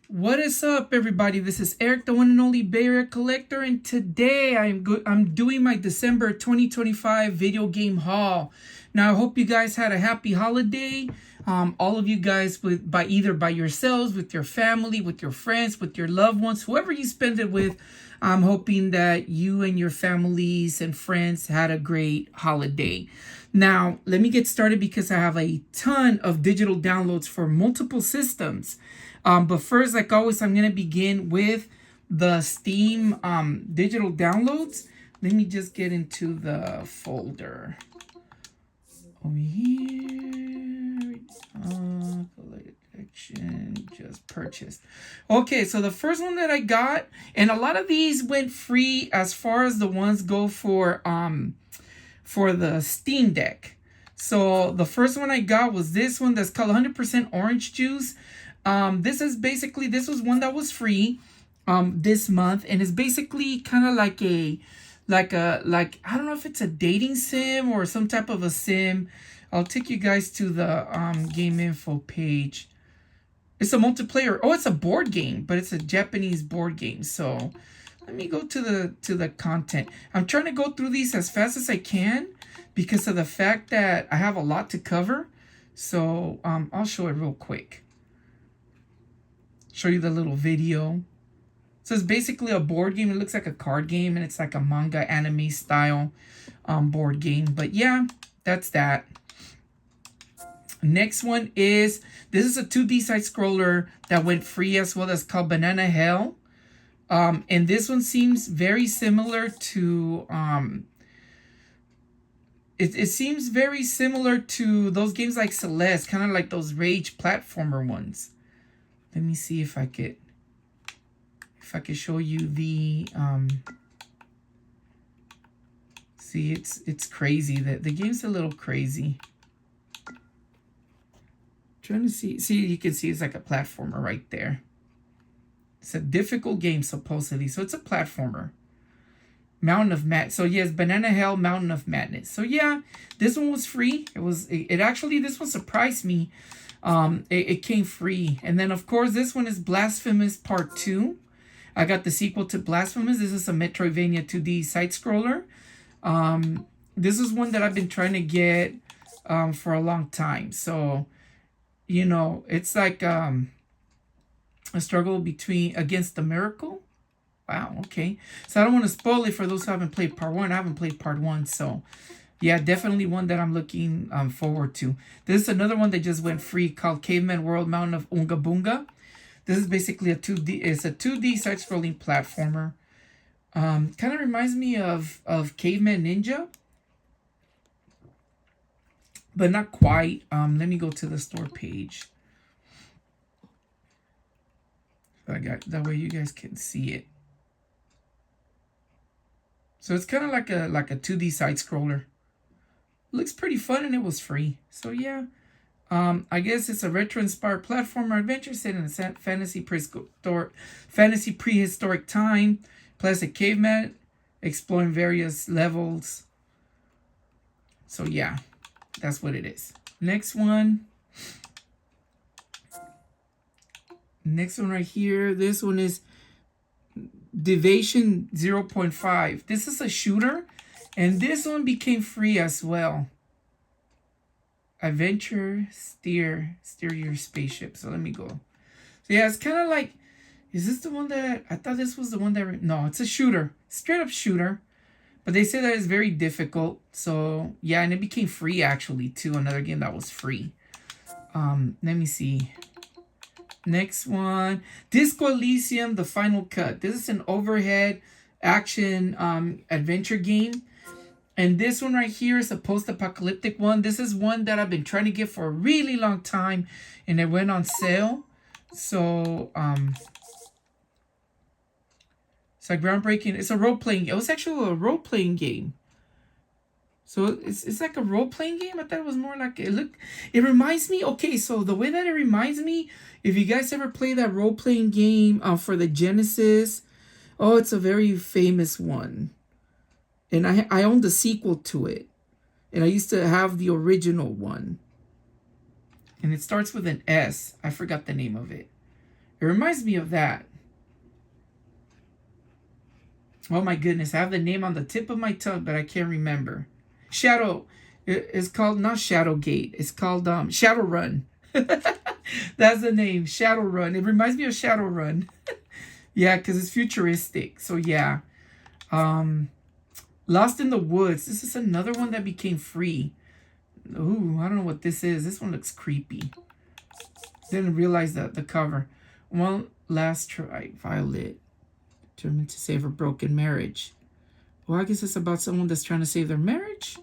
What is up, everybody? This is Erik, the one and only Bay Area Collector, and today I'm doing my December 2025 video game haul. Now, I hope you guys had a happy holiday. All of you guys, either by yourselves, with your family, with your friends, with your loved ones, whoever you spend it with. I'm hoping that you and your families and friends had a great holiday. Now, let me get started because I have a ton of digital downloads for multiple systems. But first, like always, I'm going to begin with the Steam digital downloads. Let me just get into the folder. Over here. Collection, just purchased. Okay, so the first one that I got, and a lot of these went free as far as the ones go for the Steam Deck. So the first one I got was this one that's called 100% Orange Juice. This was one that was free this month, and it's basically kind of like I don't know if it's a dating sim or some type of a sim. I'll take you guys to the game info page. It's a multiplayer. Oh, it's a board game, but it's a Japanese board game. So let me go to the content. I'm trying to go through these as fast as I can because of the fact that I have a lot to cover. So I'll show it real quick. Show you the little video. So it's basically a board game. It looks like a card game, and it's like a manga anime style board game. But yeah, that's that. Next one is, this is a 2D side scroller that went free as well, that's called Banana Hell. And this one seems very similar to it seems very similar to those games like Celeste, kind of like those Rage platformer ones. Let me see if I could show you the see, it's crazy. The game's a little crazy. Trying to see, you can see it's like a platformer right there. It's a difficult game supposedly, so it's a platformer. Mountain of Madness. So yes, Banana Hell, Mountain of Madness. So yeah, this one was free. It actually, this one surprised me. It came free. And then of course this one is Blasphemous Part 2. I got the sequel to Blasphemous. This is a Metroidvania 2D side scroller. This is one that I've been trying to get for a long time. So, you know, it's like a struggle against the miracle. Wow, okay. So I don't want to spoil it for those who haven't played part 1. I haven't played part 1, so yeah, definitely one that I'm looking forward to. This is another one that just went free called Caveman World Mountain of Unga Bunga. This is basically a 2D side-scrolling platformer. Kind of reminds me of Caveman Ninja, but not quite. Let me go to the store page. I got that way you guys can see it. So it's kind of like a 2D side scroller. Looks pretty fun, and it was free. So yeah, I guess it's a retro-inspired platformer adventure set in a fantasy prehistoric time. Plus a caveman exploring various levels. So yeah, that's what it is. Next one right here. This one is Division 0.5. This is a shooter, and this one became free as well. Adventure, steer your spaceship. So let me go. So yeah, it's kind of like, is this the one that, I thought this was the one that, no, it's a shooter. Straight up shooter. But they say that it's very difficult. So yeah, and it became free actually too. Another game that was free. Let me see. Next one, Disco Elysium, The Final Cut. This is an overhead action adventure game. And this one right here is a post-apocalyptic one. This is one that I've been trying to get for a really long time, and it went on sale. So, it's like groundbreaking. It's a role-playing. It was actually a role-playing game. So it's like a role-playing game. I thought it was more like it reminds me. Okay, so the way that it reminds me, if you guys ever play that role-playing game for the Genesis, oh, it's a very famous one. And I own the sequel to it. And I used to have the original one. And it starts with an S. I forgot the name of it. It reminds me of that. Oh my goodness, I have the name on the tip of my tongue, but I can't remember. Shadow. It's called not Shadowgate. It's called Shadowrun. That's the name, Shadowrun. It reminds me of Shadowrun. Yeah, because it's futuristic. So yeah. Lost in the Woods. This is another one that became free. Ooh, I don't know what this is. This one looks creepy. Didn't realize that the cover. One last try, Violet. Determined to save her broken marriage. Well, I guess it's about someone that's trying to save their marriage.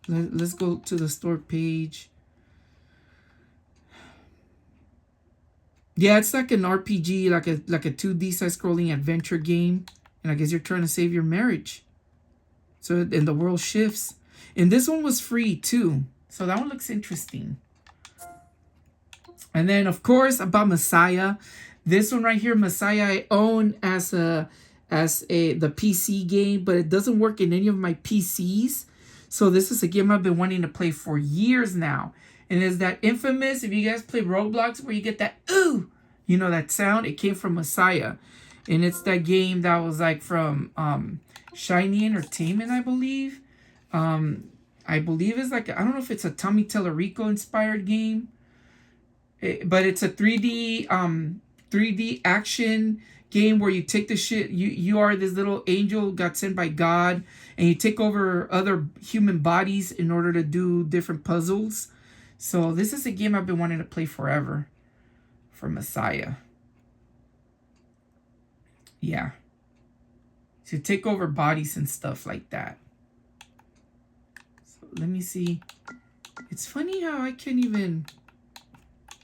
Let's go to the store page. Yeah, it's like an RPG, like a 2D side-scrolling adventure game. And I guess you're trying to save your marriage. So, and the world shifts. And this one was free, too. So that one looks interesting. And then, of course, about Messiah. This one right here, Messiah, I own as the PC game. But it doesn't work in any of my PCs. So this is a game I've been wanting to play for years now. And it's that infamous, if you guys play Roblox, where you get that, ooh, you know, that sound. It came from Messiah. And it's that game that was like from Shiny Entertainment, I believe. I believe it's like, I don't know if it's a Tommy Tellerico inspired game. But it's a 3D action game where you take the shit. You are this little angel got sent by God. And you take over other human bodies in order to do different puzzles. So this is a game I've been wanting to play forever. For Messiah. Yeah. So take over bodies and stuff like that. So let me see. It's funny how I can't even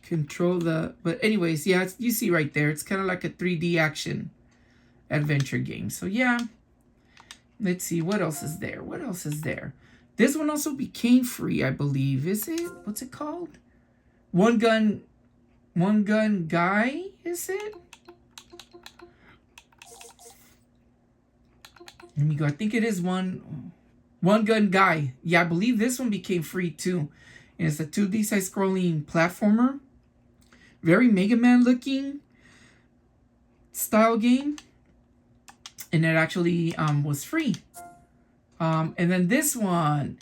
control the... But anyways, yeah, you see right there. It's kind of like a 3D action adventure game. So yeah. Let's see. What else is there? What else is there? This one also became free, I believe. Is it? What's it called? One Gun Guy, is it? Let me go. I think it is One Gun Guy. Yeah, I believe this one became free too. And it's a 2D side-scrolling platformer. Very Mega Man looking style game. And it actually was free. And then this one,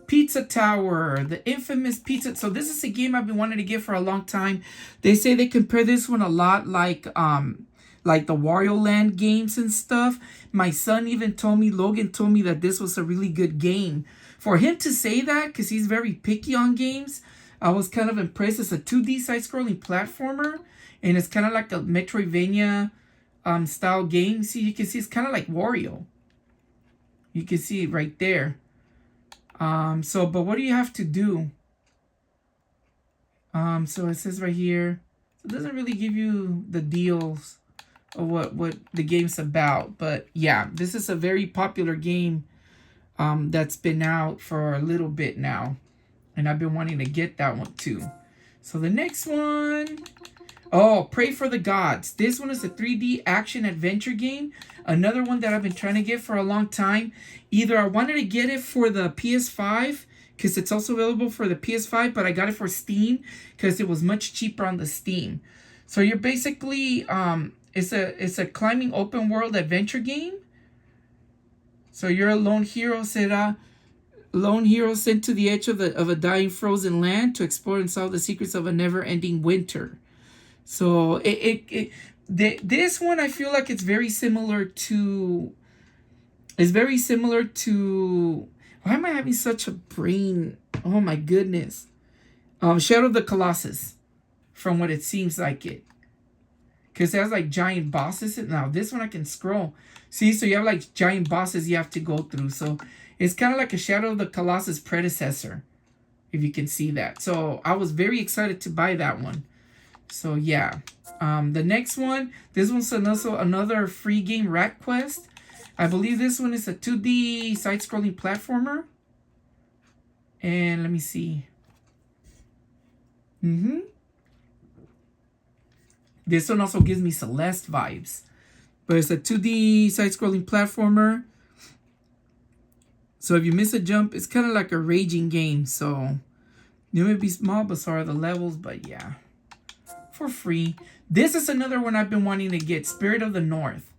Pizza Tower, the infamous pizza. So this is a game I've been wanting to get for a long time. They say they compare this one a lot like the Wario Land games and stuff. My son even told me, Logan told me that this was a really good game. For him to say that, because he's very picky on games, I was kind of impressed. It's a 2D side-scrolling platformer. And it's kind of like a Metroidvania style game. See, you can see it's kind of like Wario. You can see it right there. But what do you have to do? So it says right here. So it doesn't really give you the deals of what the game's about. But yeah, this is a very popular game that's been out for a little bit now. And I've been wanting to get that one too. So the next one... Oh, Pray for the Gods. This one is a 3D action adventure game. Another one that I've been trying to get for a long time. Either I wanted to get it for the PS5, because it's also available for the PS5, but I got it for Steam, because it was much cheaper on the Steam. So you're basically, it's a climbing open world adventure game. So you're a lone hero, lone hero sent to the edge of a dying frozen land to explore and solve the secrets of a never-ending winter. So this one I feel like it's very similar to. It's very similar to. Why am I having such a brain? Oh my goodness. Shadow of the Colossus, from what it seems like it. Because it has like giant bosses. Now this one I can scroll. See, so you have like giant bosses you have to go through. So it's kind of like a Shadow of the Colossus predecessor, if you can see that. So I was very excited to buy that one. So yeah, the next one, this one's also another free game, Rat Quest. I believe this one is a 2D side-scrolling platformer. And let me see. This one also gives me Celeste vibes. But it's a 2D side-scrolling platformer. So if you miss a jump, it's kind of like a raging game. So you may be small, but so are the levels. But yeah. for free. This is another one I've been wanting to get, Spirit of the North.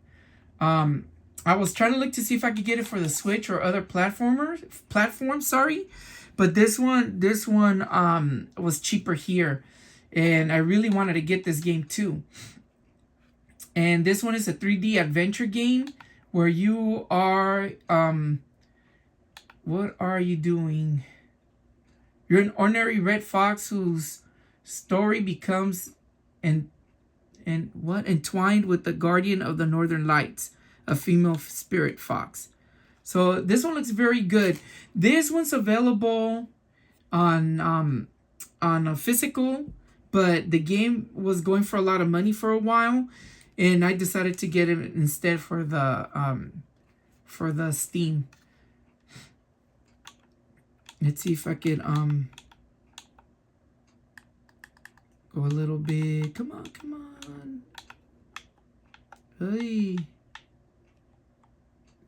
I was trying to look to see if I could get it for the Switch or other platforms, sorry. But this one was cheaper here. And I really wanted to get this game too. And this one is a 3D adventure game where you are, what are you doing? You're an ordinary red fox whose story becomes entwined with the guardian of the Northern Lights, a female spirit fox. So this one looks very good. This one's available on a physical, but the game was going for a lot of money for a while, and I decided to get it instead for the Steam. Let's see if I can go a little bit. Come on. Hey.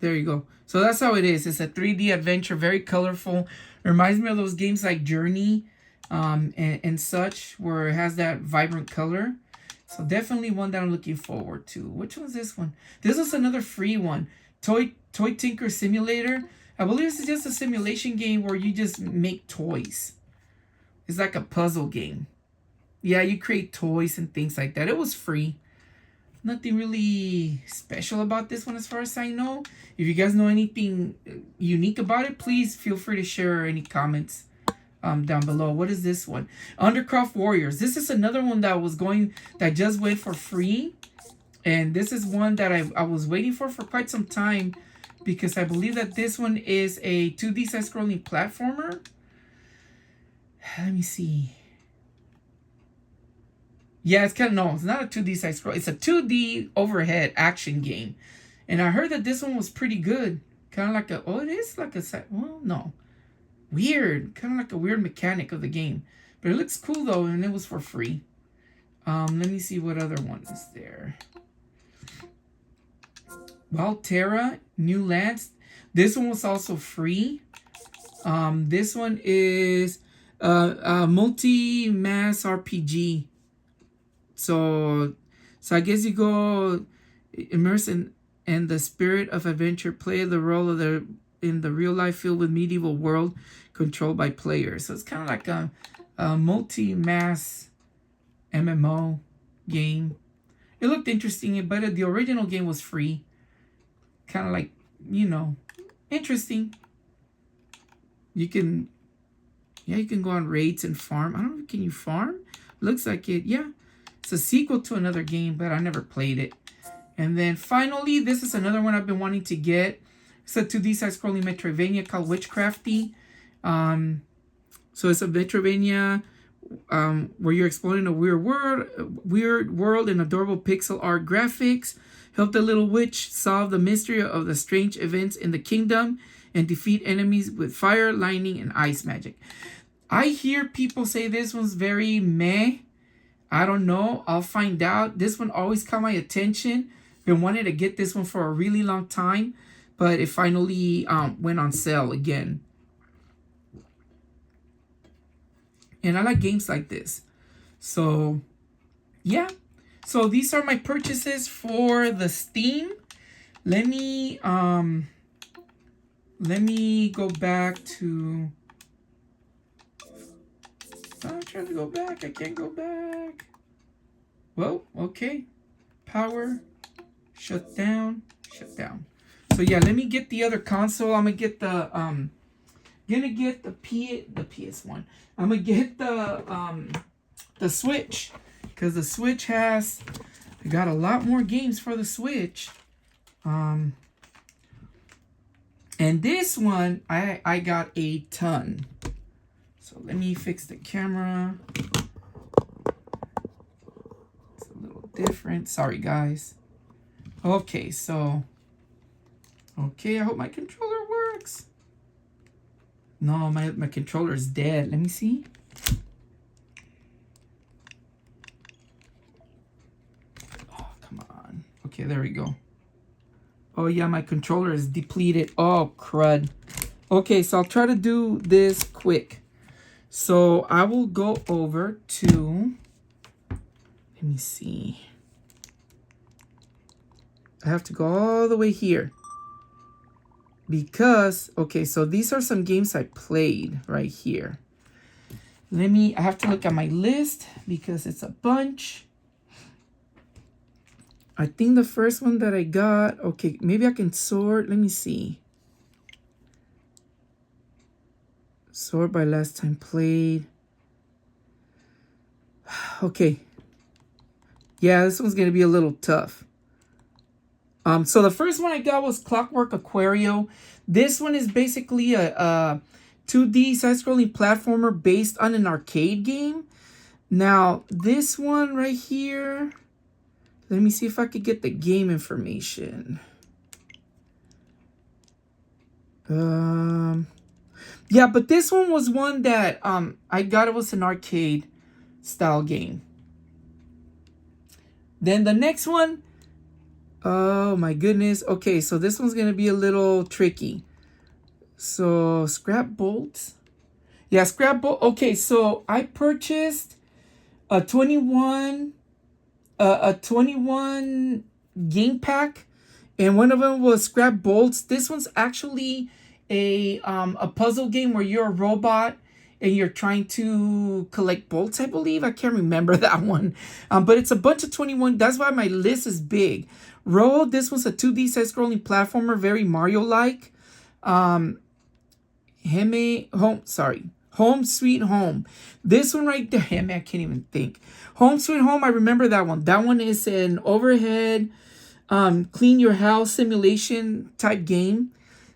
There you go. So that's how it is. It's a 3D adventure, very colorful. It reminds me of those games like Journey and such, where it has that vibrant color. So definitely one that I'm looking forward to. Which one's this one? This is another free one. Toy Tinker Simulator. I believe this is just a simulation game where you just make toys. It's like a puzzle game. Yeah, you create toys and things like that. It was free. Nothing really special about this one as far as I know. If you guys know anything unique about it, please feel free to share any comments down below. What is this one? Undercroft Warriors. This is another one that just went for free. And this is one that I was waiting for quite some time, because I believe that this one is a 2D side-scrolling platformer. Let me see. Yeah, it's it's not a 2D side scroll. It's a 2D overhead action game. And I heard that this one was pretty good. Kind of like it is like a side, well, no. Weird. Kind of like a weird mechanic of the game. But it looks cool though, and it was for free. Let me see what other one is there. Valterra, New Lands. This one was also free. This one is a multi-mass RPG. So I guess you go immerse in the spirit of adventure, play the role of in the real life filled with medieval world controlled by players. So it's kind of like a multi-mass MMO game. It looked interesting, but the original game was free. Kind of like, interesting. You can go on raids and farm. I don't know, can you farm? Looks like it, yeah. It's a sequel to another game, but I never played it. And then finally, this is another one I've been wanting to get. It's a 2D side-scrolling Metroidvania called Witchcrafty. So it's a Metroidvania where you're exploring a weird world in adorable pixel art graphics. Help the little witch solve the mystery of the strange events in the kingdom and defeat enemies with fire, lightning, and ice magic. I hear people say this one's very meh. I don't know. I'll find out. This one always caught my attention. Been wanting to get this one for a really long time, but it finally went on sale again. And I like games like this. So, yeah. So these are my purchases for the Steam. Let me go back to... I'm trying to go back. I can't go back. Well, okay. Power. Shut down. So yeah, let me get the other console. I'm gonna get the PS1. I'm gonna get the Switch, because the Switch I got a lot more games for the Switch. And this one I got a ton. So let me fix the camera. It's a little different. Sorry, guys. Okay, so... Okay, I hope my controller works. No, my controller is dead. Let me see. Oh, come on. Okay, there we go. Oh, yeah, my controller is depleted. Oh, crud. Okay, so I'll try to do this quick. So I will go over to Let me see. I have to go all the way here. Because, okay, so these are some games I played right here. I have to look at my list because it's a bunch. I think the first one that I got, okay, maybe I can sort. Let me see. Sort by last time played. Okay. Yeah, this one's going to be a little tough. So the first one I got was Clockwork Aquario. This one is basically a 2D side-scrolling platformer based on an arcade game. Now, this one right here, let me see if I could get the game information. Yeah, but this one was one that I got. It was an arcade style game. Then the next one, oh my goodness. Okay, so this one's gonna be a little tricky. So scrap bolts. Yeah, scrap bolt. Okay, so I purchased a 21 game pack, and one of them was scrap bolts. This one's actually a puzzle game where you're a robot and you're trying to collect bolts, I believe. I can't remember that one. But it's a bunch of 21. That's why my list is big. Roll, this was a 2D side-scrolling platformer, very Mario-like. Home Sweet Home. This one right there, man, I can't even think. Home Sweet Home, I remember that one. That one is an overhead, clean your house simulation type game.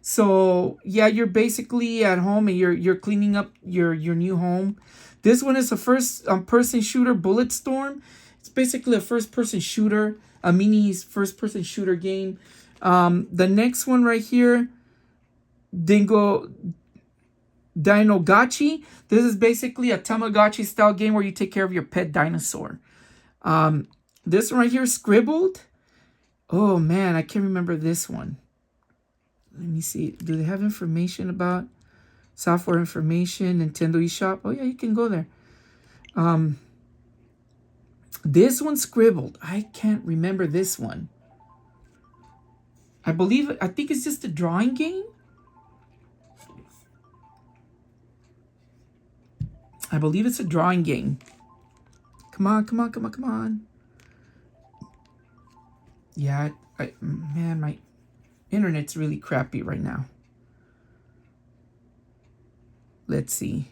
So yeah, you're basically at home and you're cleaning up your new home. This one is a first person shooter, Bulletstorm. It's basically a first person shooter, a mini first person shooter game. The next one right here, Dinogachi. This is basically a Tamagotchi style game where you take care of your pet dinosaur. This one right here, Scribbled. Oh man, I can't remember this one. Let me see. Do they have information about software information, Nintendo eShop? Oh yeah, you can go there. This one, Scribbled. I can't remember this one. I think it's just a drawing game. I believe it's a drawing game. Come on. Yeah, man, my internet's really crappy right now. Let's see.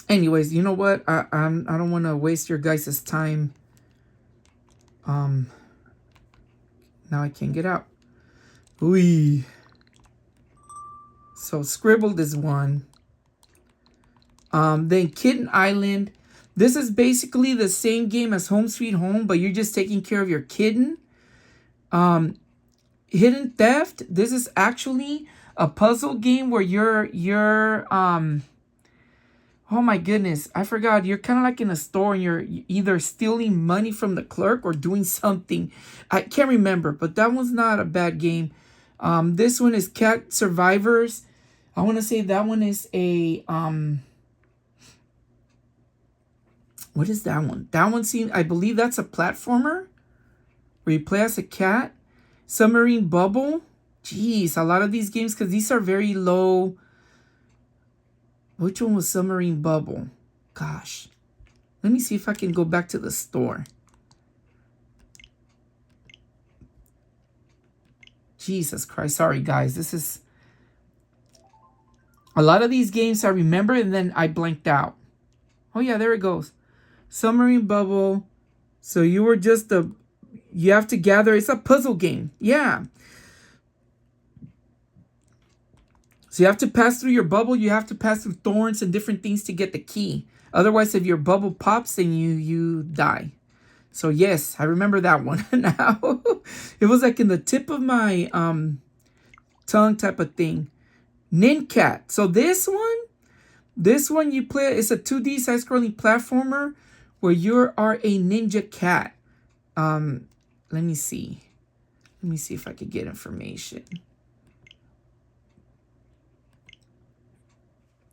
Anyways, you know what? I don't want to waste your guys' time. Now I can't get out. Ooh. So Scribbled is one. Then Kitten Island. This is basically the same game as Home Sweet Home, but you're just taking care of your kitten. Hidden Theft. This is actually a puzzle game where you're oh my goodness, I forgot. You're kind of like in a store and you're either stealing money from the clerk or doing something. I can't remember, but that one's not a bad game. This one is Cat Survivors. I want to say that one is a what is that one? That one seems, I believe that's a platformer where you play as a cat. Submarine Bubble. Jeez, a lot of these games, because these are very low. Which one was Submarine Bubble? Gosh. Let me see if I can go back to the store. Jesus Christ. Sorry, guys. This is... A lot of these games I remember and then I blanked out. Oh, yeah, there it goes. Submarine Bubble. So you were just a... You have to gather... It's a puzzle game. Yeah. So you have to pass through your bubble. You have to pass through thorns and different things to get the key. Otherwise, if your bubble pops, then you die. So yes, I remember that one now. It was like in the tip of my tongue type of thing. Nincat. So this one you play, it's a 2D side-scrolling platformer where you are a ninja cat. Let me see. Let me see if I could get information.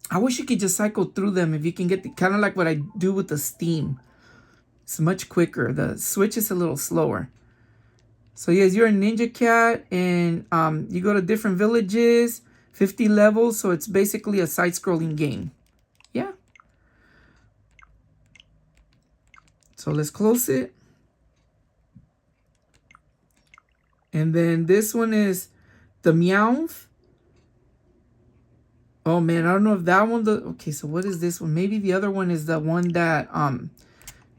I wish you could just cycle through them if you can get the kind of like what I do with the Steam. It's much quicker. The Switch is a little slower. So yes, you're a ninja cat, and you go to different villages, 50 levels. So it's basically a side-scrolling game. Yeah. So let's close it. And then this one is the Meowth. Oh man, I don't know if that one. Okay, so what is this one? Maybe the other one is the one that I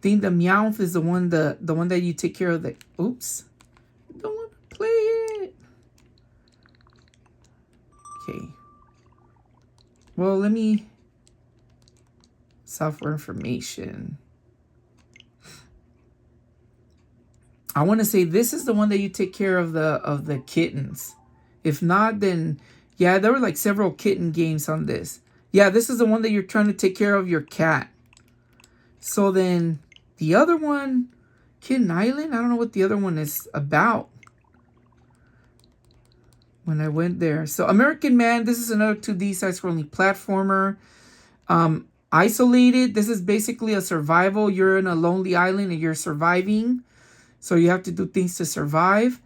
think the Meowth is the one that you take care of. The oops, don't want to play it. Okay. Well, let me software information. I want to say this is the one that you take care of the kittens. If not, then yeah, there were like several kitten games on this. Yeah, this is the one that you're trying to take care of your cat. So then the other one, Kitten Island, I don't know what the other one is about. When I went there. So American Man, this is another 2D side-scrolling platformer. Isolated, this is basically a survival. You're in a lonely island and you're surviving. So you have to do things to survive.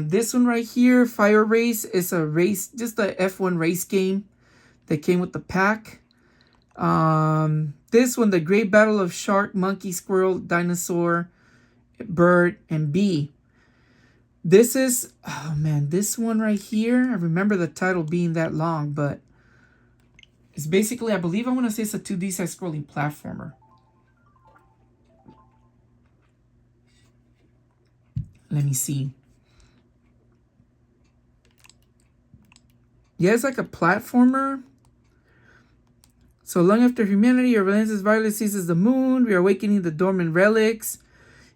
This one right here, Fire Race, is a race, just a F1 race game that came with the pack. This one, the Great Battle of Shark, Monkey, Squirrel, Dinosaur, Bird, and Bee. This is, oh man, this one right here, I remember the title being that long, but it's basically, I believe I want to say it's a 2D side-scrolling platformer. Let me see. Yeah, it's like a platformer. So long after humanity, our relentless violence seizes the moon, we are awakening the dormant relics.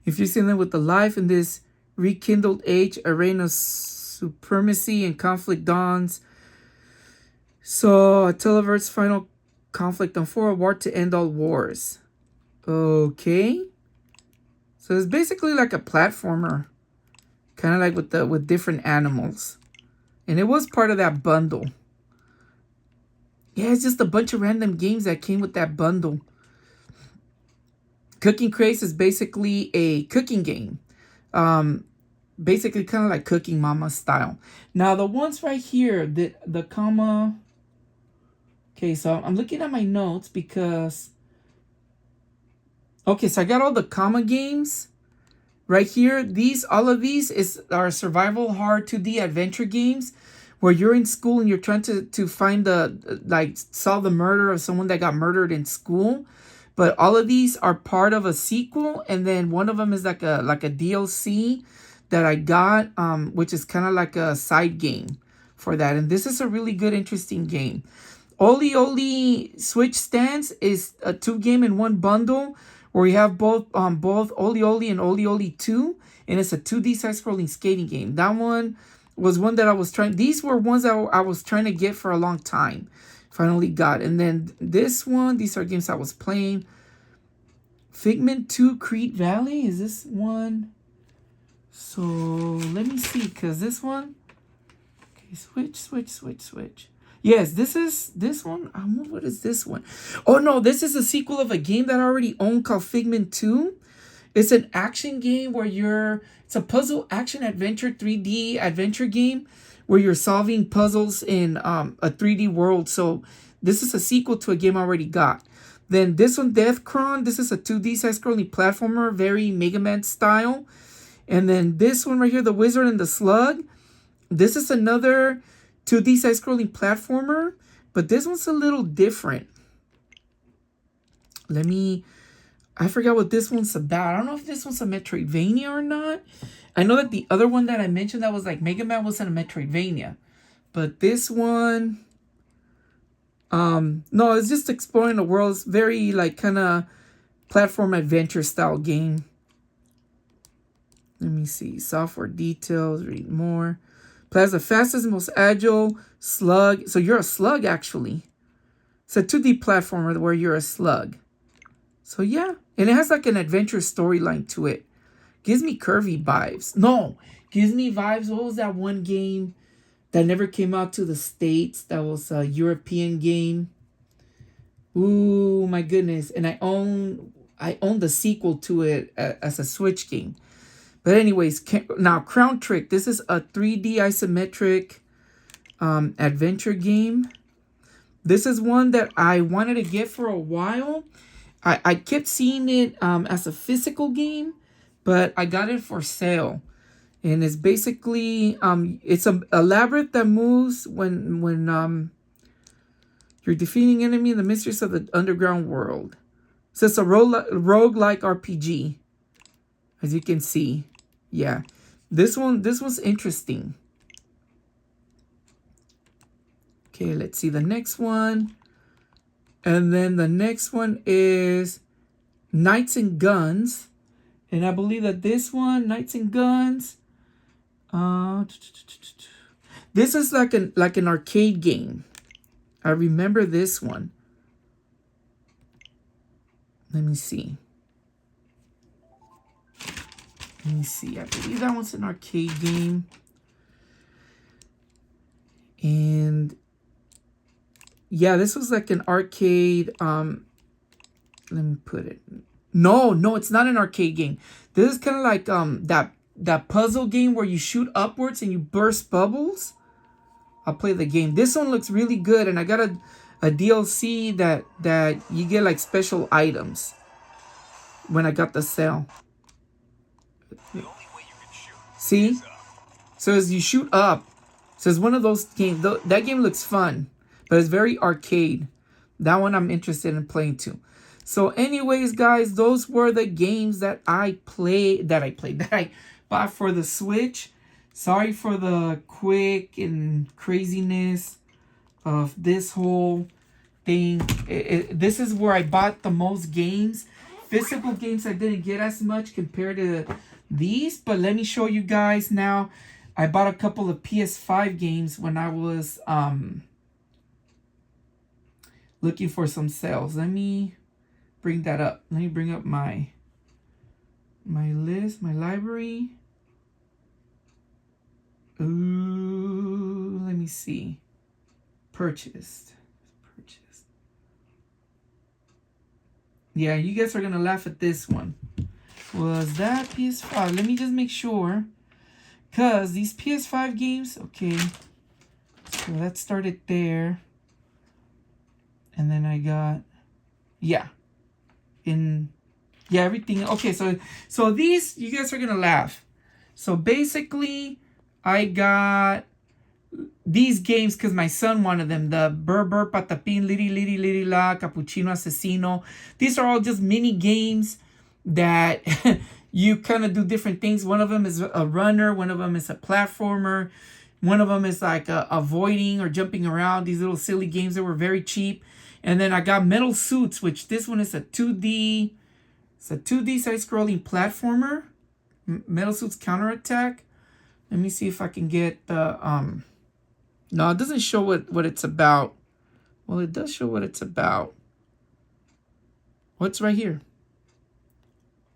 Infusing them with the life in this rekindled age, a reign of supremacy and conflict dawns. So, a Televerse final conflict on 4, a war to end all wars. Okay. So it's basically like a platformer. Kind of like with different animals. And it was part of that bundle. Yeah, it's just a bunch of random games that came with that bundle. Cooking Craze is basically a cooking game. Basically kind of like Cooking Mama style. Now the ones right here, the comma. Okay, so I'm looking at my notes because. Okay, so I got all the comma games right here. All of these are survival hard 2D adventure games where you're in school and you're trying to find solve the murder of someone that got murdered in school. But all of these are part of a sequel, and then one of them is like a DLC that I got, which is kind of like a side game for that. And this is a really good, interesting game. Oli Oli Switch Stands is a 2-game in one bundle where you have both Oli Oli and Oli Oli 2, and it's a 2D side-scrolling skating game. That one was one that I was trying. These were ones that I was trying to get for a long time. Finally got. And then this one, these are games I was playing. Figment 2 Crete Valley, is this one? So let me see, because this one. Okay, switch. Yes, this is this one. I don't know, what is this one? Oh no, this is a sequel of a game that I already own called Figment 2. It's an action game where it's a puzzle action adventure 3D adventure game where you're solving puzzles in a 3D world. So this is a sequel to a game I already got. Then this one, Deathcron, this is a 2D side-scrolling platformer, very Mega Man style. And then this one right here, The Wizard and the Slug. This is another 2D side-scrolling platformer, but this one's a little different. I forgot what this one's about. I don't know if this one's a Metroidvania or not. I know that the other one that I mentioned that was like Mega Man wasn't a Metroidvania. But this one, no, it's just exploring the world. It's very like kind of platform adventure style game. Let me see. Software details, read more. Plays the fastest, most agile slug. So you're a slug, actually. It's a 2D platformer where you're a slug. So yeah. And it has like an adventure storyline to it. Gives me Curvy vibes. No. Gives me vibes. What was that one game that never came out to the States? That was a European game. Ooh, my goodness. And I own the sequel to it as a Switch game. But anyways, now Crown Trick. This is a 3D isometric adventure game. This is one that I wanted to get for a while. I kept seeing it as a physical game, but I got it for sale. And it's basically it's a labyrinth that moves when you're defeating enemy in the mysteries of the underground world. So it's a roguelike RPG, as you can see. Yeah. This was interesting. Okay, let's see the next one. And then the next one is Knights and Guns. And I believe that this one, Knights and Guns, this is like an arcade game. I remember this one. Let me see. I believe that one's an arcade game. And yeah, this was like an arcade. Let me put it. No, it's not an arcade game. This is kind of like that puzzle game where you shoot upwards and you burst bubbles. I'll play the game. This one looks really good, and I got a DLC that you get like special items when I got the sale. See? So as you shoot up, so it's one of those games. That game looks fun, but it's very arcade. That one I'm interested in playing too. So anyways, guys, those were the games that I bought for the Switch. Sorry for the quick and craziness of this whole thing. This is where I bought the most games. Physical games I didn't get as much compared to these, but let me show you guys now. I bought a couple of PS5 games when I was looking for some sales. Let me bring that up. Let me bring up my list, my library. Ooh, let me see. Purchased. Yeah, you guys are gonna laugh at this one. Was that PS5? Let me just make sure. Cause these PS5 games, okay. So that started there. And then I got, everything. Okay, so these, you guys are gonna laugh. So basically, I got these games because my son wanted them. The Burr Burr Patapin, Liri Liri Liri La, Cappuccino Asesino. These are all just mini games that you kind of do different things. One of them is a runner. One of them is a platformer. One of them is like avoiding or jumping around. These little silly games that were very cheap. And then I got Metal Suits, which this one is a 2D. It's a 2D side-scrolling platformer. Metal Suits Counterattack. Let me see if I can get the no, it doesn't show what it's about. Well, it does show what it's about. What's right here?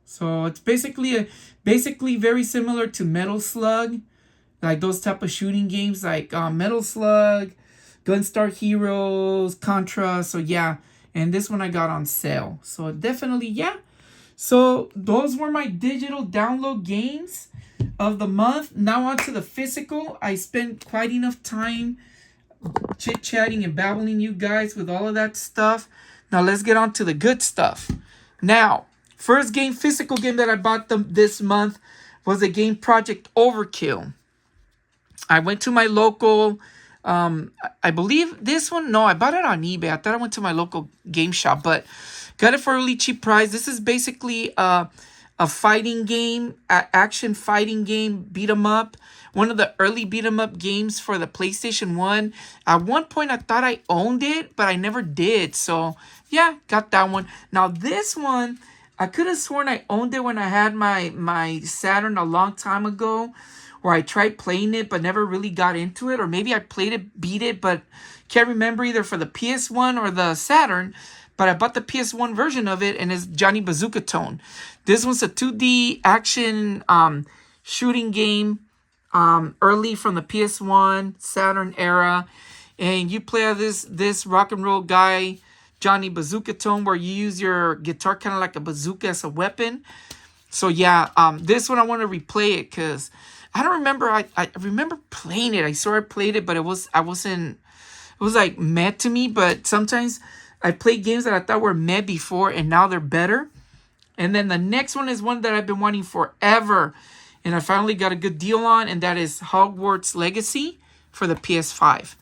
So it's basically very similar to Metal Slug, like those type of shooting games, like Metal Slug, Gunstar Heroes, Contra. So yeah, and this one I got on sale. So definitely, yeah. So those were my digital download games of the month. Now on to the physical. I spent quite enough time chit-chatting and babbling you guys with all of that stuff. Now let's get on to the good stuff. Now, first game, physical game that I bought this month was the game Project Overkill. I went to my local, I believe this one, no, I bought it on eBay. I thought I went to my local game shop, but got it for a really cheap price. This is basically a fighting game, action fighting game, beat 'em up. One of the early beat 'em up games for the PlayStation 1. At one point, I thought I owned it, but I never did. So, yeah, got that one. Now, this one, I could have sworn I owned it when I had my Saturn a long time ago, or I tried playing it, but never really got into it. Or maybe I played it, beat it, but can't remember either for the PS1 or the Saturn. But I bought the PS1 version of it, and it's Johnny Bazooka Tone. This one's a 2D action shooting game, early from the PS1, Saturn era. And you play this rock and roll guy Johnny Bazooka Tone, where you use your guitar kind of like a bazooka as a weapon. So yeah, this one I want to replay it because I don't remember. I remember playing it. I swear I played it, but I wasn't. It was like meh to me. But sometimes I played games that I thought were meh before, and now they're better. And then the next one is one that I've been wanting forever, and I finally got a good deal on, and that is Hogwarts Legacy for the PS5.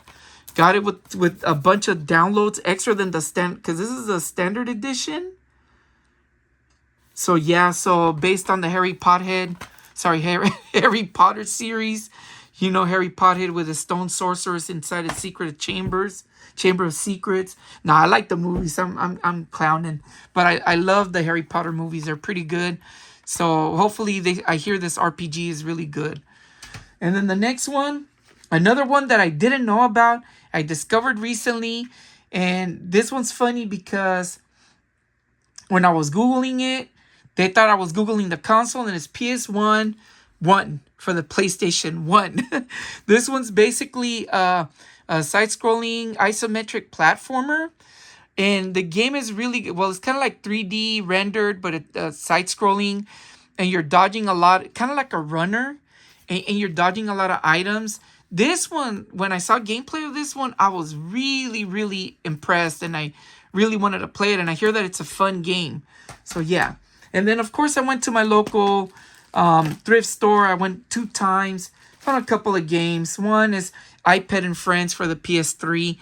Got it with a bunch of downloads extra than the stand, because this is a standard edition. So yeah, so based on the Harry Potter series, you know, Harry Potter with a stone sorceress inside a secret chamber of secrets. Nah, I like the movies. I'm clowning, but I love the Harry Potter movies. They're pretty good. So hopefully I hear this RPG is really good. And then the next one, another one that I didn't know about, I discovered recently, and this one's funny because when I was Googling it, they thought I was Googling the console, and it's PS1 for the PlayStation 1. This one's basically a side-scrolling isometric platformer. And the game is really, well, it's kind of like 3D rendered, but it's side-scrolling. And you're dodging a lot, kind of like a runner. And you're dodging a lot of items. This one, when I saw gameplay of this one, I was really, really impressed. And I really wanted to play it. And I hear that it's a fun game. So, yeah. And then, of course, I went to my local thrift store. I went 2 times. Found a couple of games. One is iPad and Friends for the PS3.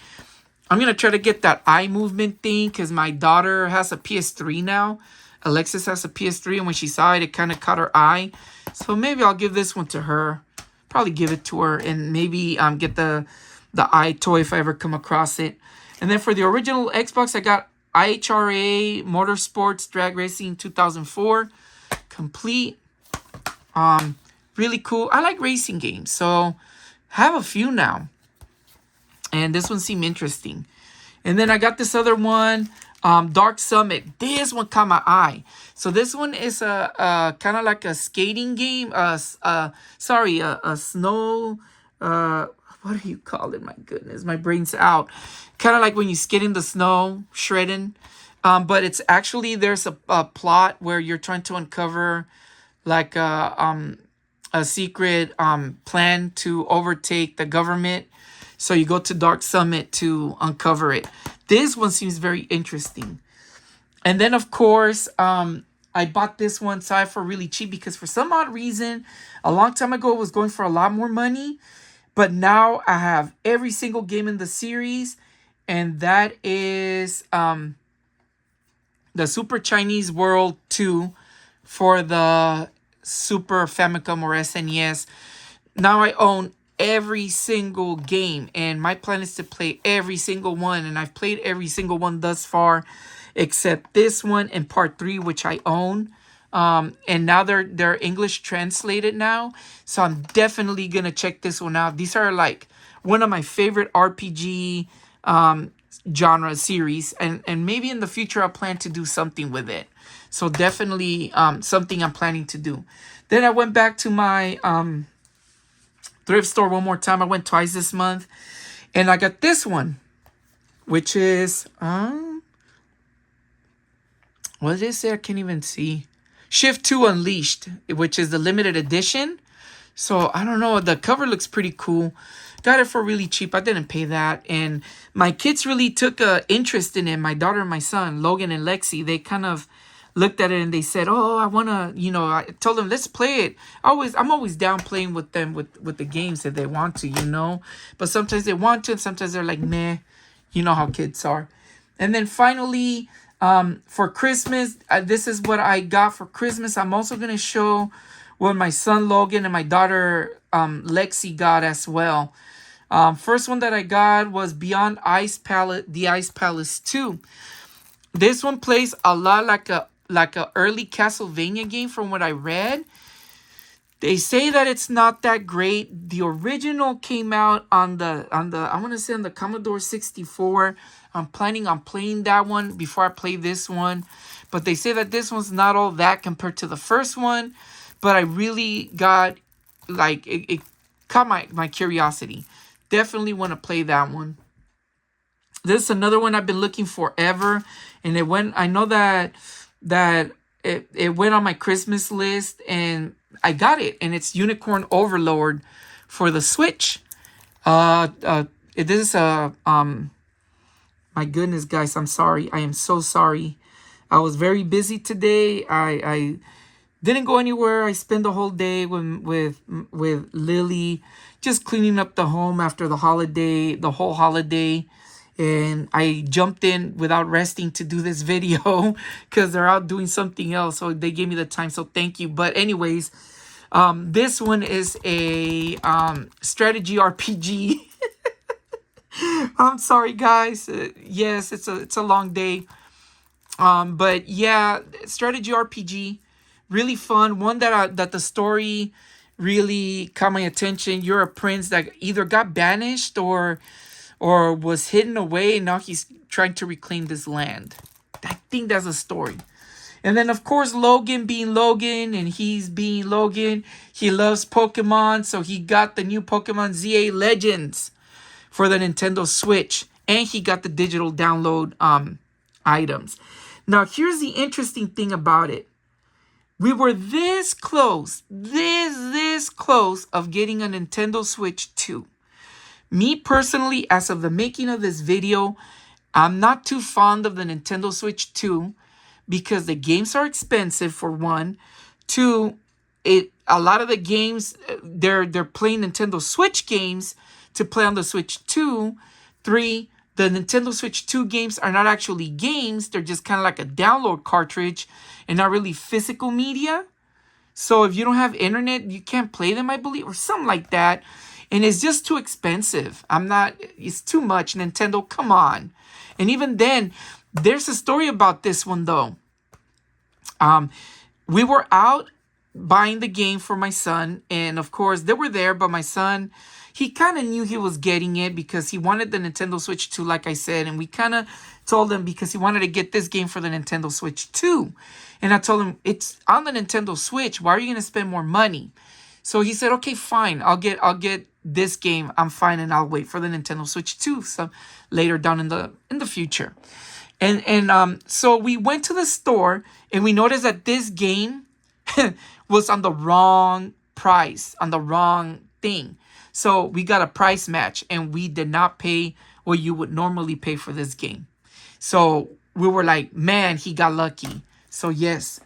I'm going to try to get that eye movement thing because my daughter has a PS3 now. Alexis has a PS3, and when she saw it, it kind of caught her eye. So maybe I'll give this one to her. Probably give it to her, and maybe get the eye toy if I ever come across it. And then for the original Xbox, I got IHRA Motorsports Drag Racing 2004 complete. Really cool. I like racing games, so have a few now. And this one seemed interesting. And then I got this other one, Dark Summit. This one caught my eye. So this one is a kind of like a skating game. A snow. What do you call it? My goodness, my brain's out. Kind of like when you skid in the snow, shredding. But it's actually, there's a plot where you're trying to uncover like a secret plan to overtake the government. So you go to Dark Summit to uncover it. This one seems very interesting. And then, of course, I bought this one side for really cheap because for some odd reason, a long time ago, it was going for a lot more money. But now I have every single game in the series. And that is the Super Chinese World 2 for the Super Famicom or SNES. Now I own every single game, and my plan is to play every single one, and I've played every single one thus far except this one and part 3, which I own, and now they're English translated now, so I'm definitely gonna check this one out. These are like one of my favorite RPG genre series, and maybe in the future I'll plan to do something with it. So definitely something I'm planning to do. Then I went back to my thrift store one more time. I went twice this month, and I got this one, which is what did it say? I can't even see. Shift 2 Unleashed, which is the limited edition. So I don't know. The cover looks pretty cool. Got it for really cheap. I didn't pay that, and my kids really took a interest in it. My daughter and my son, Logan and Lexi, they kind of looked at it and they said, "Oh, I wanna," I told them, "Let's play it." I'm always down playing with them with the games that they want to, But sometimes they want to, and sometimes they're like, "Meh," you know how kids are. And then finally, for Christmas, this is what I got for Christmas. I'm also gonna show what my son Logan and my daughter Lexi got as well. First one that I got was Beyond the Ice Palace 2. This one plays a lot like a early Castlevania game from what I read. They say that it's not that great. The original came out on the I want to say on the Commodore 64. I'm planning on playing that one before I play this one. But they say that this one's not all that compared to the first one. But I really got, it caught my curiosity. Definitely want to play that one. This is another one I've been looking forever, and it went. I know that it went on my Christmas list, and I got it. And it's Unicorn Overlord for the Switch. This is a My goodness, guys, I'm sorry. I am so sorry. I was very busy today. I didn't go anywhere. I spent the whole day with Lily, just cleaning up the home after the whole holiday. And I jumped in without resting to do this video because they're out doing something else. So they gave me the time. So thank you. But anyways, this one is a strategy RPG. I'm sorry, guys. Yes, it's a long day. But yeah, strategy RPG, really fun. One that the story really caught my attention. You're a prince that either got banished or was hidden away, and now he's trying to reclaim this land. I think that's a story. And then, of course, Logan being Logan, and he's being Logan. He loves Pokemon, so he got the new Pokemon ZA Legends for the Nintendo Switch. And he got the digital download items. Now, here's the interesting thing about it. We were this close of getting a Nintendo Switch 2. Me personally, as of the making of this video, I'm not too fond of the Nintendo Switch 2 because the games are expensive, for one. Two, a lot of the games, they're playing Nintendo Switch games to play on the Switch 2. Three, the Nintendo Switch 2 games are not actually games. They're just kind of like a download cartridge and not really physical media. So if you don't have internet, you can't play them, I believe, or something like that. And it's just too expensive. It's too much. Nintendo, come on. And even then, there's a story about this one, though. We were out buying the game for my son. And of course, they were there, but my son, he kind of knew he was getting it because he wanted the Nintendo Switch 2, like I said. And we kind of told him because he wanted to get this game for the Nintendo Switch 2. And I told him, it's on the Nintendo Switch. Why are you going to spend more money? So he said, okay, fine. I'll get this game. I'm fine, and I'll wait for the Nintendo Switch 2 some later down in the future. And so we went to the store, and we noticed that this game was on the wrong price, on the wrong thing. So we got a price match, and we did not pay what you would normally pay for this game. So we were like, man, he got lucky. So yes.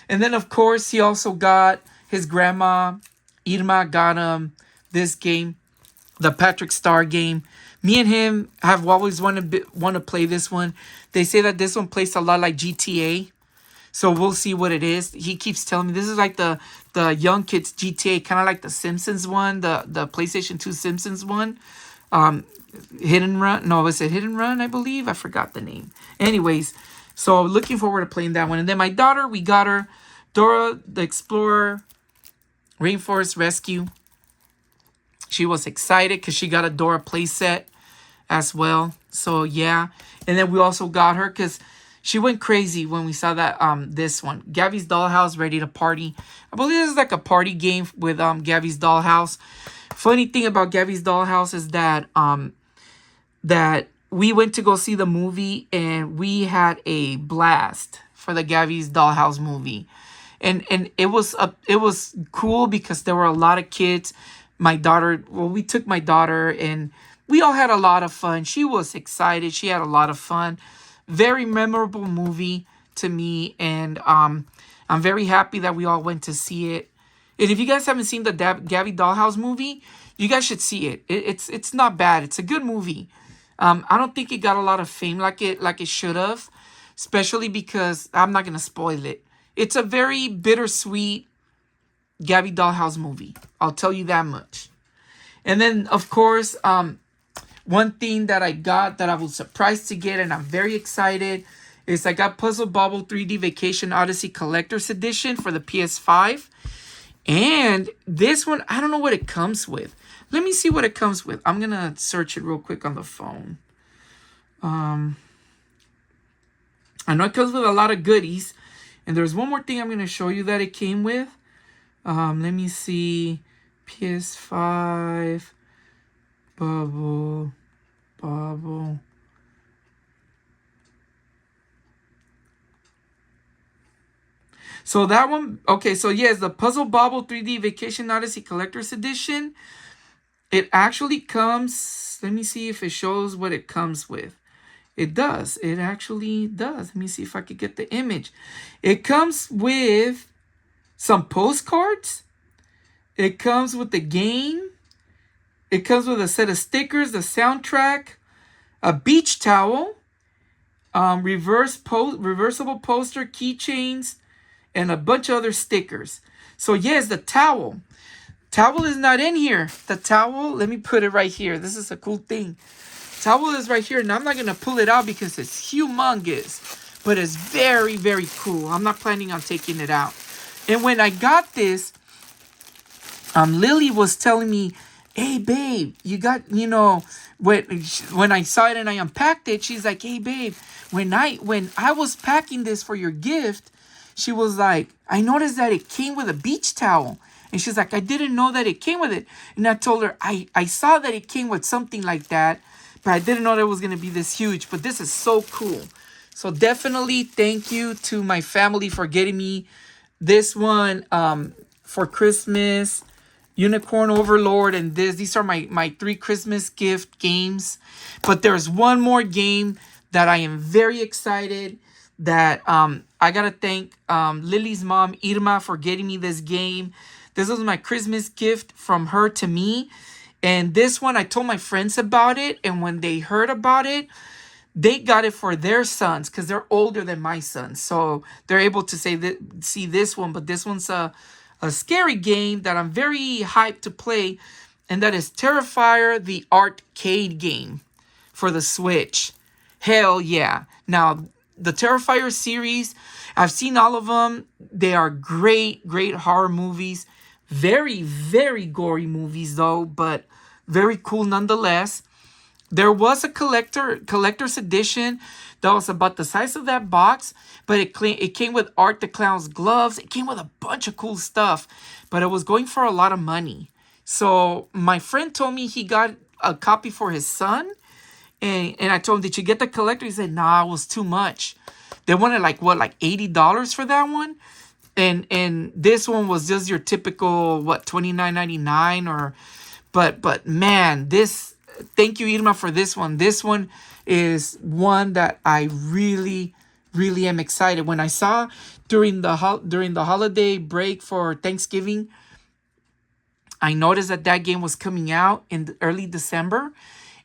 And then, of course, he also got his grandma, Irma, got him this game, the Patrick Star game. Me and him have always want to play this one. They say that this one plays a lot like GTA. So we'll see what it is. He keeps telling me this is like the young kids GTA, kind of like the Simpsons one, the PlayStation 2 Simpsons one. Hit and Run. No, was it Hit and Run, I believe? I forgot the name. Anyways, so looking forward to playing that one. And then my daughter, we got her Dora the Explorer Rainforest Rescue. She was excited because she got a Dora playset as well. So yeah. And then we also got her because she went crazy when we saw that this one. Gabby's Dollhouse, Ready to Party. I believe this is like a party game with Gabby's Dollhouse. Funny thing about Gabby's Dollhouse is that that we went to go see the movie and we had a blast for the Gabby's Dollhouse movie. And it was cool because there were a lot of kids. We took my daughter and we all had a lot of fun. She was excited. She had a lot of fun. Very memorable movie to me. And I'm very happy that we all went to see it. And if you guys haven't seen the Gabby Dollhouse movie, you guys should see it. It's not bad. It's a good movie. I don't think it got a lot of fame like it should have. Especially because I'm not going to spoil it. It's a very bittersweet Gabby Dollhouse movie. I'll tell you that much. And then, of course, one thing that I got that I was surprised to get and I'm very excited is I got Puzzle Bobble 3D Vacation Odyssey Collector's Edition for the PS5. And this one, I don't know what it comes with. Let me see what it comes with. I'm going to search it real quick on the phone. I know it comes with a lot of goodies. And there's one more thing I'm going to show you that it came with. Let me see. PS5. Bubble. So that one, okay, so yes, the Puzzle Bobble 3D Vacation Odyssey Collector's Edition. It actually comes, let me see if it shows what it comes with. It does. It actually does. Let me see if I could get the image. It comes with some postcards. It comes with the game. It comes with a set of stickers, the soundtrack, a beach towel, reversible poster, keychains, and a bunch of other stickers. So yes, the towel. Towel is not in here. The towel, let me put it right here. This is a cool thing. Towel is right here, and I'm not going to pull it out because it's humongous. But it's very, very cool. I'm not planning on taking it out. And when I got this, Lily was telling me, hey, babe, you got, when I saw it and I unpacked it, she's like, hey, babe, when I was packing this for your gift, she was like, I noticed that it came with a beach towel. And she's like, I didn't know that it came with it. And I told her, I saw that it came with something like that, but I didn't know that it was going to be this huge. But this is so cool. So definitely thank you to my family for getting me this one for Christmas. Unicorn Overlord and this. These are my 3 Christmas gift games. But there's one more game that I am very excited that I got to thank Lily's mom, Irma, for getting me this game. This was my Christmas gift from her to me. And this one, I told my friends about it. And when they heard about it, they got it for their sons because they're older than my sons. So they're able to see this one. But this one's a scary game that I'm very hyped to play. And that is Terrifier, the arcade game for the Switch. Hell yeah. Now, the Terrifier series, I've seen all of them. They are great, great horror movies. Very, very gory movies though, but very cool nonetheless. There was a collector's edition that was about the size of that box, but it came with Art the Clown's gloves. It came with a bunch of cool stuff, but it was going for a lot of money. So my friend told me he got a copy for his son, and I told him, did you get the collector? He said, nah, it was too much. They wanted like $80 for that one. And this one was just your typical $29.99 or but man, thank you, Irma, for this one. This one is one that I really, really am excited. When I saw during the holiday break for Thanksgiving, I noticed that game was coming out in early December.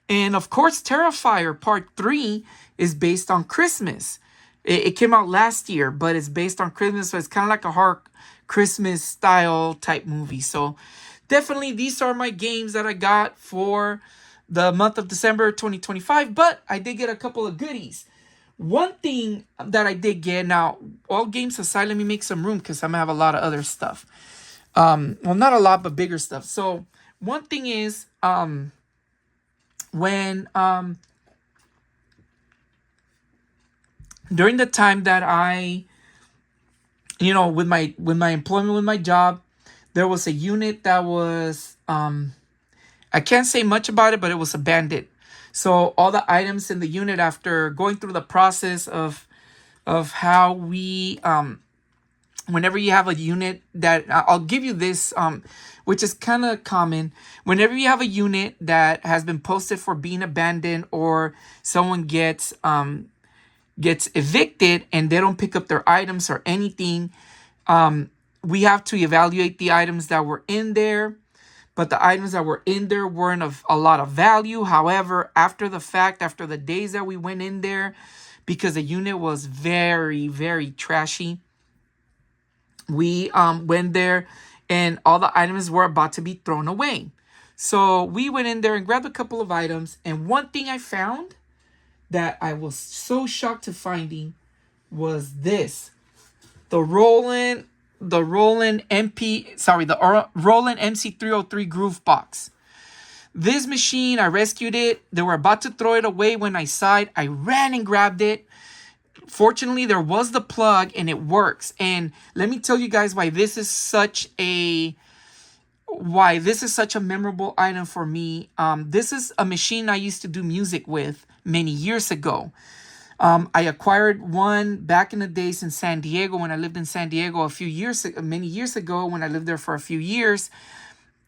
And of course, Terrifier Part 3 is based on Christmas. It came out last year, but it's based on Christmas, so it's kind of like a horror Christmas style type movie. So definitely these are my games that I got for the month of December 2025, but I did get a couple of goodies. One thing that I did get, now all games aside, let me make some room because I'm gonna have a lot of other stuff. Well, not a lot, but bigger stuff. So one thing is when during the time that I, with my employment, with my job, there was a unit that was, I can't say much about it, but it was abandoned. So all the items in the unit, after going through the process of how we, whenever you have a unit that, I'll give you this, which is kind of common. Whenever you have a unit that has been posted for being abandoned, or someone gets evicted and they don't pick up their items or anything, we have to evaluate the items that were in there. But the items that were in there weren't of a lot of value. However, after the fact, after the days that we went in there, because the unit was very, very trashy, we went there and all the items were about to be thrown away. So we went in there and grabbed a couple of items. And one thing I found that I was so shocked to finding was this. The Roland MC303 Groove Box. This machine, I rescued it. They were about to throw it away when I saw it. I ran and grabbed it. Fortunately, there was the plug and it works. And let me tell you guys why this is such a memorable item for me. This is a machine I used to do music with many years ago. I acquired one back in the days in San Diego when I lived in San Diego many years ago when I lived there for a few years.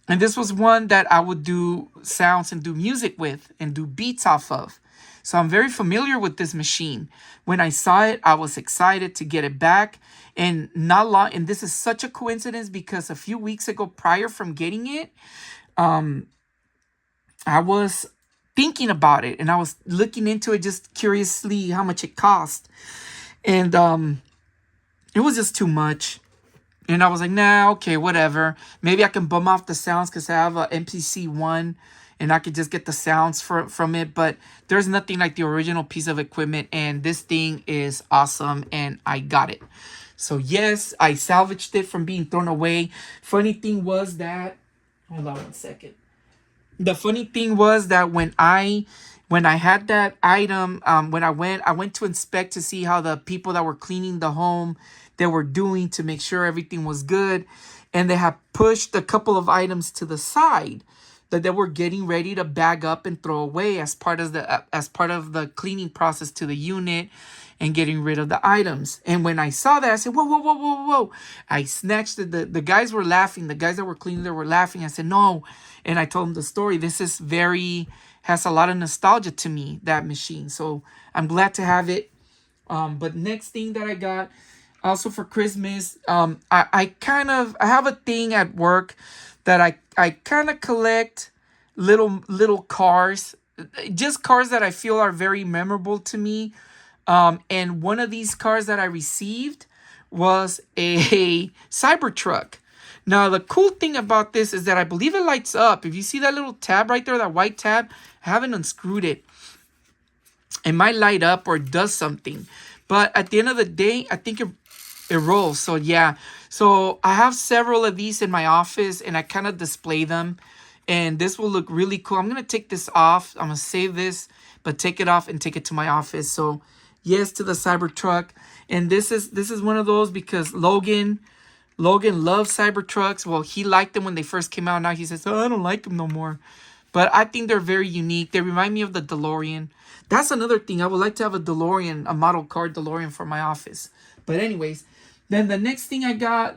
And this was one that I would do sounds and do music with and do beats off of. So I'm very familiar with this machine. When I saw it, I was excited to get it back. And not long, and this is such a coincidence because a few weeks ago, prior from getting it, I was thinking about it and I was looking into it just curiously how much it cost. And it was just too much. And I was like, nah, okay, whatever. Maybe I can bum off the sounds because I have a MPC 1 and I could just get the sounds from it. But there's nothing like the original piece of equipment. And this thing is awesome and I got it. So yes, I salvaged it from being thrown away. Funny thing was that, hold on one second. The funny thing was that when I had that item, when I went to inspect to see how the people that were cleaning the home they were doing to make sure everything was good, and they had pushed a couple of items to the side that they were getting ready to bag up and throw away as part of the cleaning process to the unit and getting rid of the items. And when I saw that, I said, whoa, whoa, whoa, whoa, whoa. I snatched it. The guys were laughing. The guys that were cleaning, they were laughing. I said, no. And I told them the story. This is has a lot of nostalgia to me, that machine. So I'm glad to have it. But next thing that I got, also for Christmas, I have a thing at work that I kind of collect little cars, just cars that I feel are very memorable to me. And one of these cars that I received was a Cybertruck. Now, the cool thing about this is that I believe it lights up. If you see that little tab right there, that white tab, I haven't unscrewed it. It might light up or does something. But at the end of the day, I think it rolls. So, yeah. So, I have several of these in my office, and I kind of display them. And this will look really cool. I'm going to take this off. I'm going to save this, but take it off and take it to my office. So, yes to the Cybertruck. And this is one of those because Logan loves Cybertrucks. Well, he liked them when they first came out. Now he says, oh, I don't like them no more. But I think they're very unique. They remind me of the DeLorean. That's another thing. I would like to have a DeLorean, a model car DeLorean for my office. But anyways, then the next thing I got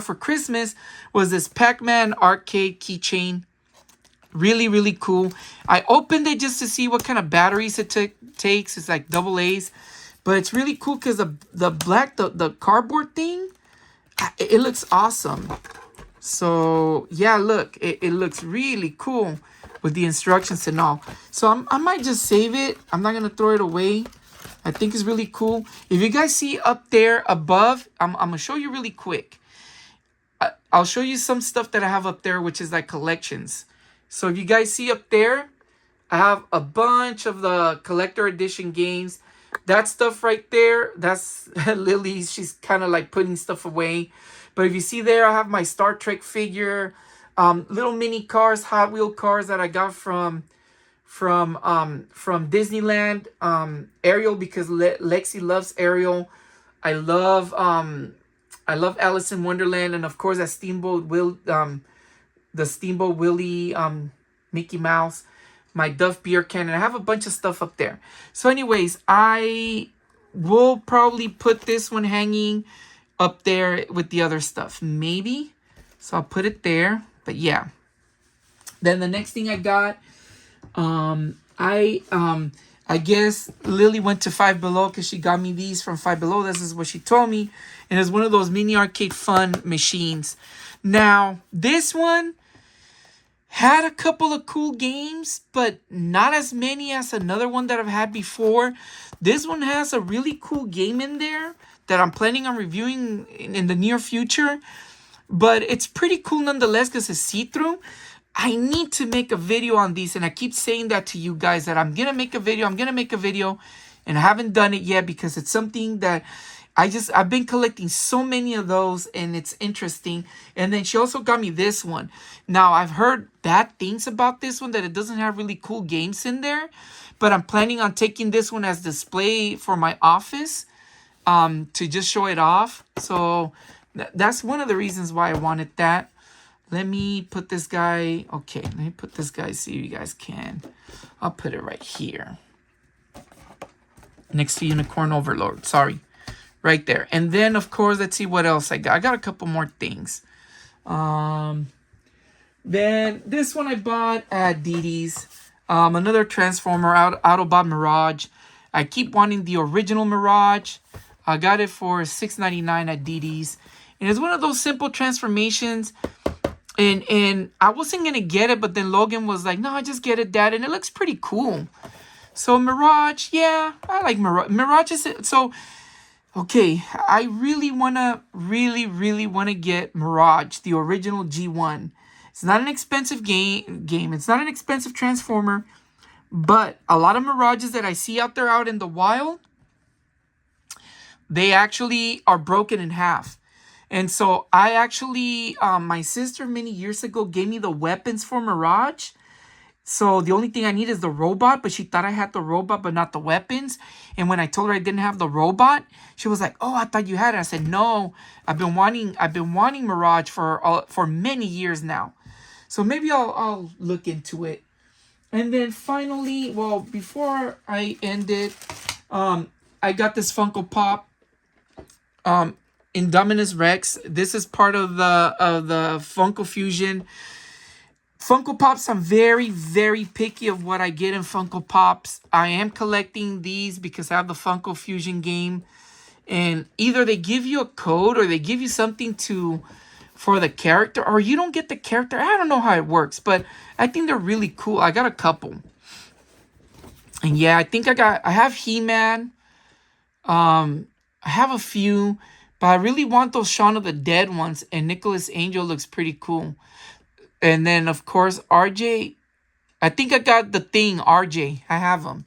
for Christmas was this Pac-Man arcade keychain. Really, really cool. I opened it just to see what kind of batteries it takes. It's like AA's. But it's really cool because the cardboard thing, it looks awesome. So, yeah, look. It looks really cool with the instructions and all. So, I might just save it. I'm not going to throw it away. I think it's really cool. If you guys see up there above, I'm going to show you really quick. I'll show you some stuff that I have up there, which is like collections. So, if you guys see up there, I have a bunch of the collector edition games. That stuff right there, that's Lily. She's kind of like putting stuff away. But if you see there, I have my Star Trek figure, little mini cars, Hot Wheel cars that I got from Disneyland. Ariel, because Lexi loves Ariel. I love Alice in Wonderland, and of course that the Steamboat Willie, Mickey Mouse. My Duff beer can, and I have a bunch of stuff up there. So anyways, I will probably put this one hanging up there with the other stuff. Maybe. So I'll put it there. But yeah. Then the next thing I got, I guess Lily went to Five Below because she got me these from Five Below. This is what she told me. And it's one of those mini arcade fun machines. Now, this one had a couple of cool games, but not as many as another one that I've had before. This one has a really cool game in there that I'm planning on reviewing in the near future. But it's pretty cool nonetheless because it's see-through. I need to make a video on these, and I keep saying that to you guys, that I'm going to make a video, and I haven't done it yet because it's something that I've been collecting so many of those, and it's interesting. And then she also got me this one. Now, I've heard bad things about this one, that it doesn't have really cool games in there. But I'm planning on taking this one as display for my office, to just show it off. So that's one of the reasons why I wanted that. Let me put this guy. Okay, let me put this guy so you guys can. I'll put it right here. next to Unicorn Overlord. Sorry. Right there. And then, of course, let's see what else I got. I got a couple more things. Then this one I bought at DD's. Another Transformer Autobot Mirage. I keep wanting the original Mirage. I got it for $6.99 at DD's. And it's one of those simple transformations. And I wasn't going to get it, but then Logan was like, no, just get it, Dad. And it looks pretty cool. So Mirage, yeah, I like Mirage. Mirage is... So, okay, I really want to get Mirage, the original G1. It's not an expensive game. It's not an expensive Transformer. But a lot of Mirages that I see out there out in the wild, they actually are broken in half. And so I actually, my sister many years ago gave me the weapons for Mirage. So the only thing I need is the robot, but she thought I had the robot, but not the weapons. And when I told her I didn't have the robot, she was like, "Oh, I thought you had it." I said, "No, I've been wanting Mirage for many years now. So maybe I'll look into it." And then finally, well, before I end it, I got this Funko Pop, Indominus Rex. This is part of the Funko Fusion. Funko Pops, I'm very picky of what I get in Funko Pops. I am collecting these because I have the Funko Fusion game. And either they give you a code or they give you something for the character, or you don't get the character. I don't know how it works, but I think they're really cool. I got a couple. And yeah, I have He-Man. I have a few, but I really want those Shaun of the Dead ones, and Nicholas Angel looks pretty cool. And then, of course, RJ. I think I got the Thing, RJ. I have them.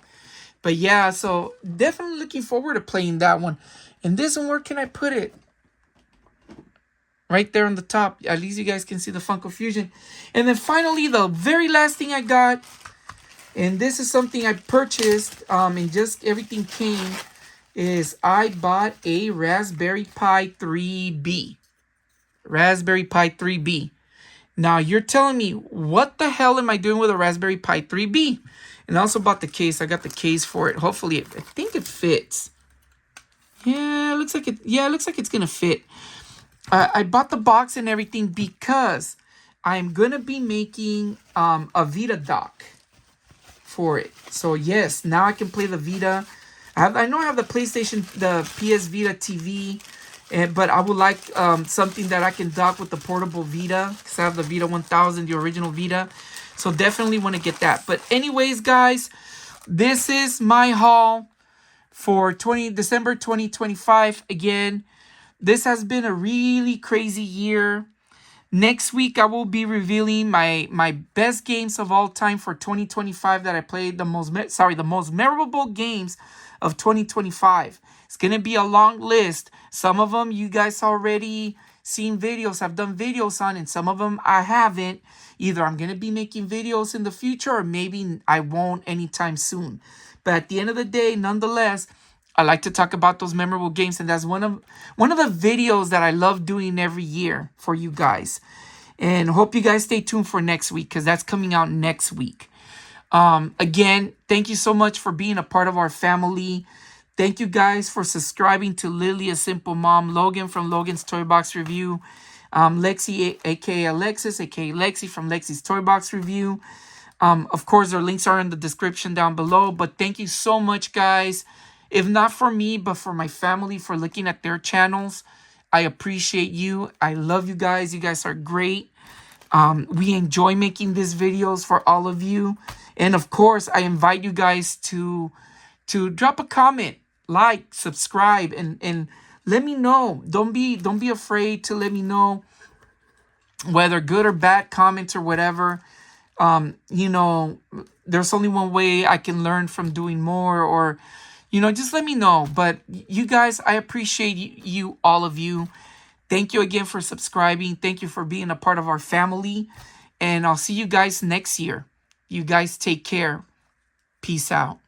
But yeah, so definitely looking forward to playing that one. And this one, where can I put it? Right there on the top. At least you guys can see the Funko Fusion. And then finally, the very last thing I got. And this is something I purchased. And just everything came. Is I bought a Raspberry Pi 3B. Raspberry Pi 3B. Now, you're telling me, what the hell am I doing with a Raspberry Pi 3B? And I also bought the case. I got the case for it. Hopefully, I think it fits. Yeah, it looks like it. Yeah, it looks like it's going to fit. I bought the box and everything because I'm going to be making a Vita dock for it. So, yes, now I can play the Vita. I know I have the PlayStation, the PS Vita TV. But I would like something that I can dock with the portable Vita, because I have the Vita 1000, the original Vita. So definitely want to get that. But anyways, guys, this is my haul for December 2025. Again, this has been a really crazy year. Next week, I will be revealing my best games of all time for 2025 that I played, the most memorable games of 2025. It's going to be a long list. Some of them you guys already seen videos. I've done videos on, and some of them I haven't. Either I'm going to be making videos in the future, or maybe I won't anytime soon. But at the end of the day, nonetheless, I like to talk about those memorable games, and that's one of the videos that I love doing every year for you guys. And hope you guys stay tuned for next week, because that's coming out next week. Again, thank you so much for being a part of our family. Thank you guys for subscribing to Lily, a Simple Mom, Logan from Logan's Toy Box Review, Lexi, aka Alexis, aka Lexi from Lexi's Toy Box Review. Of course, their links are in the description down below. But thank you so much, guys. If not for me, but for my family, for looking at their channels. I appreciate you. I love you guys. You guys are great. We enjoy making these videos for all of you. And of course, I invite you guys to drop a comment, like, subscribe, and let me know. Don't be afraid to let me know, whether good or bad comments or whatever. There's only one way I can learn from doing more, or just let me know. But you guys, I appreciate you, all of you. Thank you again for subscribing. Thank you for being a part of our family. And I'll see you guys next year. You guys take care. Peace out.